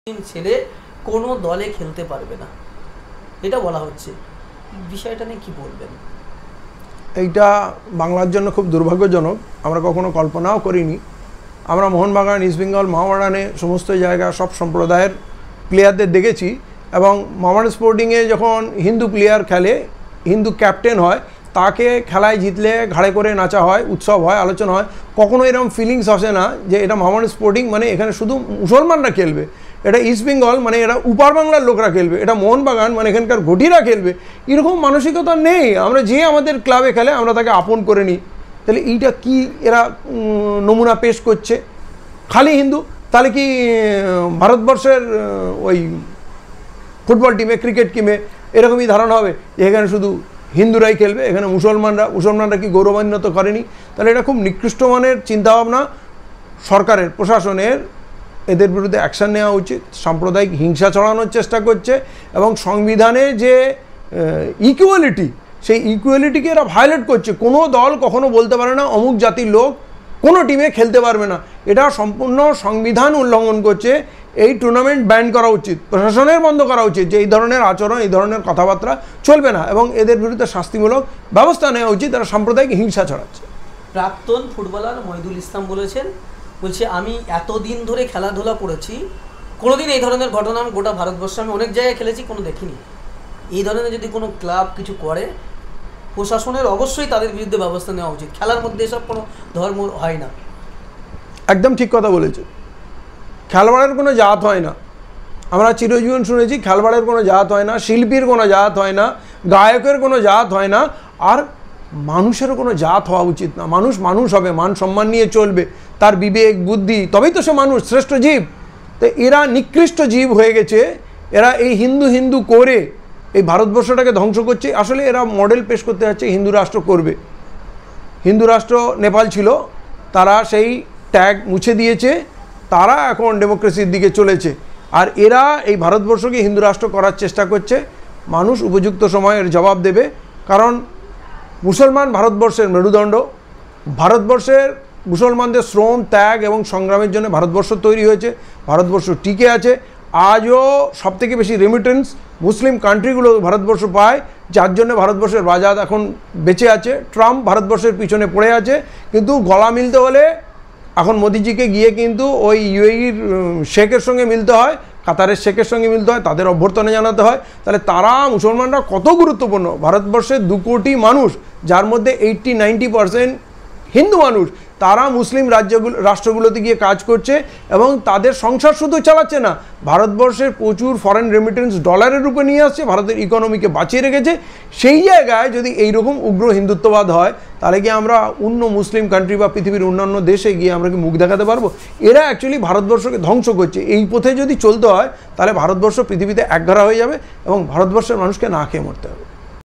ছেলে কোনো দলে খেলতে পারবে না, এটা বলা হচ্ছে। বিষয়টা নিয়ে কি বলবেন? এইটা বাংলার জন্য খুব দুর্ভাগ্যজনক। আমরা কখনো কল্পনাও করিনি। আমরা মোহনবাগান, ইস্টবেঙ্গল, মোহামেডানে সমস্ত জায়গা সব সম্প্রদায়ের প্লেয়ারদের দেখেছি, এবং মোহামেডান স্পোর্টিংয়ে যখন হিন্দু প্লেয়ার খেলে, হিন্দু ক্যাপ্টেন হয়, তাকে খেলায় জিতলে ঘাড়ে করে নাচা হয়, উৎসব হয়, আলোচনা হয়। কখনো এরকম ফিলিংস আসে না যে এটা মোহামেডান স্পোর্টিং মানে এখানে শুধু মুসলমানরা খেলবে, এটা ইস্টবেঙ্গল মানে এরা উপার বাংলার লোকরা খেলবে, এটা মোহনবাগান মানে এখানকার ঘটিরা খেলবে। এরকম মানসিকতা নেই। আমরা যে আমাদের ক্লাবে খেলে আমরা তাকে আপন করে নিই। তাহলে এইটা কি এরা নমুনা পেশ করছে? খালি হিন্দু, তাহলে কি ভারতবর্ষের ওই ফুটবল টিমে, ক্রিকেট টিমে এরকমই ধারণা হবে যে এখানে শুধু হিন্দুরাই খেলবে, এখানে মুসলমানরা কি গৌরবান্বিত করেনি? তাহলে এটা খুব নিকৃষ্ট মানের চিন্তাভাবনা। সরকারের, প্রশাসনের এদের বিরুদ্ধে অ্যাকশান নেওয়া উচিত। সাম্প্রদায়িক হিংসা ছড়ানোর চেষ্টা করছে, এবং সংবিধানে যে ইকুয়ালিটি, সেই ইকুয়ালিটিকে এরা ভায়োলেট করছে। কোনো দল কখনো বলতে পারে না অমুক জাতির লোক কোনো টিমে খেলতে পারবে না, এটা সম্পূর্ণ সংবিধান উল্লঙ্ঘন করছে। এই টুর্নামেন্ট ব্যান করা উচিত, প্রশাসনের বন্ধ করা উচিত যে এই ধরনের আচরণ, এই ধরনের কথাবার্তা চলবে না, এবং এদের বিরুদ্ধে শাস্তিমূলক ব্যবস্থা নেওয়া উচিত। তারা সাম্প্রদায়িক হিংসা ছড়াচ্ছে। প্রাক্তন ফুটবলার মহিদুল ইসলাম বলছে আমি এতদিন ধরে খেলাধুলা করেছি, কোনোদিন এই ধরনের ঘটনা আমি গোটা ভারতবর্ষে আমি অনেক জায়গায় খেলেছি, কোনো দেখিনি। এই ধরনের যদি কোনো ক্লাব কিছু করে, প্রশাসনের অবশ্যই তাদের বিরুদ্ধে ব্যবস্থা নেওয়া উচিত। খেলার মধ্যে এসব কোনো ধর্ম হয় না। একদম ঠিক কথা বলেছে। খেলোয়াড়ের কোনো জাত হয় না। আমরা চিরজীবন শুনেছি খেলোয়াড়ের কোনো জাত হয় না, শিল্পীর কোনো জাত হয় না, গায়কের কোনো জাত হয় না, আর মানুষেরও কোনো জাত হওয়া উচিত না। মানুষ হবে, মান সম্মান নিয়ে চলবে, তার বিবেক বুদ্ধি, তবেই তো সে মানুষ, শ্রেষ্ঠ জীব। তো এরা নিকৃষ্ট জীব হয়ে গেছে। এরা এই হিন্দু করে এই ভারতবর্ষটাকে ধ্বংস করছে। আসলে এরা মডেল পেশ করতে যাচ্ছে হিন্দু রাষ্ট্র করবে। হিন্দু রাষ্ট্র নেপাল ছিল, তারা সেই ট্যাগ মুছে দিয়েছে, তারা এখন ডেমোক্রেসির দিকে চলেছে। আর এরা এই ভারতবর্ষকে হিন্দু রাষ্ট্র করার চেষ্টা করছে। মানুষ উপযুক্ত সময়ে এর জবাব দেবে। কারণ মুসলমান ভারতবর্ষের মেরুদণ্ড। ভারতবর্ষের মুসলমানদের শ্রম, ত্যাগ এবং সংগ্রামের জন্য ভারতবর্ষ তৈরি হয়েছে, ভারতবর্ষ টিকে আছে। আজও সবথেকে বেশি রেমিটেন্স মুসলিম কান্ট্রিগুলো ভারতবর্ষ পায়, যার জন্য ভারতবর্ষের বাজার এখন বেঁচে আছে। ট্রাম্প ভারতবর্ষের পিছনে পড়ে আছে, কিন্তু গলা মিলতে হলে এখন মোদিজিকে গিয়ে কিন্তু ওই ইউএইর শেখের সঙ্গে মিলতে হয়, কাতারের শেখের সঙ্গে মিলতে হয়, তাদের অভ্যর্থনা জানাতে হয়। তাহলে তারা, মুসলমানরা কত গুরুত্বপূর্ণ। ভারতবর্ষের 2 কোটি মানুষ, যার মধ্যে 80-90% হিন্দু মানুষ, তারা মুসলিম রাষ্ট্রগুলোতে গিয়ে কাজ করছে, এবং তাদের সংসার শুধু চালাচ্ছে না, ভারতবর্ষের প্রচুর ফরেন রেমিটেন্স ডলারের রূপে নিয়ে আসছে, ভারতের ইকোনমিকে বাঁচিয়ে রেখেছে। সেই জায়গায় যদি এইরকম উগ্র হিন্দুত্ববাদ হয়, তাহলে কি আমরা অন্য মুসলিম কান্ট্রি বা পৃথিবীর অন্যান্য দেশে গিয়ে আমরা কি মুখ দেখাতে পারবো? এরা অ্যাকচুয়ালি ভারতবর্ষকে ধ্বংস করছে। এই পথে যদি চলতে হয়, তাহলে ভারতবর্ষ পৃথিবীতে একঘরা হয়ে যাবে, এবং ভারতবর্ষের মানুষকে না খেয়ে মরতে হবে।